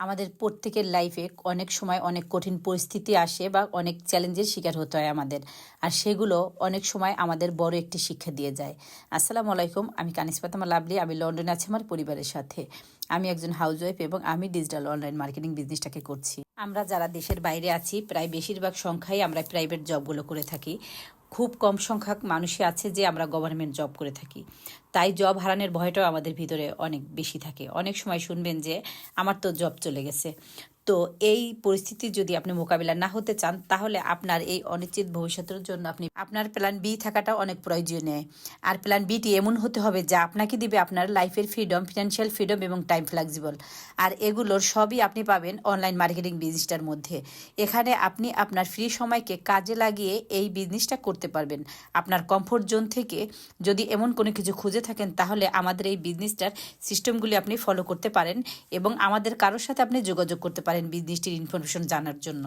আমাদের প্রত্যেকের লাইফে অনেক সময় অনেক কঠিন পরিস্থিতি আসে বা অনেক চ্যালেঞ্জের শিকার হতে হয় আমাদের। আর সেগুলো অনেক সময় আমাদের বড় একটি শিক্ষা দিয়ে যায়। আসসালামু আলাইকুম, আমি কানিস ফাতেমা লাভলি। আমি লন্ডনে আছি আমার পরিবারের সাথে। আমি একজন হাউসওয়াইফ এবং আমি ডিজিটাল অনলাইন মার্কেটিং বিজনেসটাকে করছি। আমরা যারা দেশের বাইরে আছি প্রায় বেশিরভাগ সংখ্যাই আমরা প্রাইভেট জবগুলো করে থাকি। খুব কম সংখ্যক মানুষই আছে যে আমরা গভর্নমেন্ট জব করে থাকি। তাই জব হারানোর ভয়টাও আমাদের ভিতরে অনেক বেশি থাকে। অনেক সময় শুনবেন যে আমার তো জব চলে গেছে। তো এই পরিস্থিতি যদি আপনি মোকাবিলা না হতে চান, তাহলে আপনার এই অনিশ্চিত ভবিষ্যতের জন্য আপনার প্ল্যান বি থাকাটা অনেক প্রয়োজনীয়। আর প্ল্যান বিটি এমন হতে হবে যা আপনাকে দিবে আপনার লাইফের ফ্রিডম, ফিনান্সিয়াল ফ্রিডম এবং টাইম ফ্লেক্সিবল। আর এগুলোর সবই আপনি পাবেন অনলাইন মার্কেটিং বিজনেসটার মধ্যে। এখানে আপনি আপনার ফ্রি সময়কে কাজে লাগিয়ে এই বিজনেসটা করতে পারবেন। আপনার কমফোর্ট জোন থেকে যদি এমন কোনো কিছু খুঁজে থাকেন, তাহলে আমাদের এই বিজনেসটার সিস্টেমগুলি আপনি ফলো করতে পারেন এবং আমাদের কারোর সাথে আপনি যোগাযোগ করতে পারেন বিজনেসটির ইনফরমেশন জানার জন্য।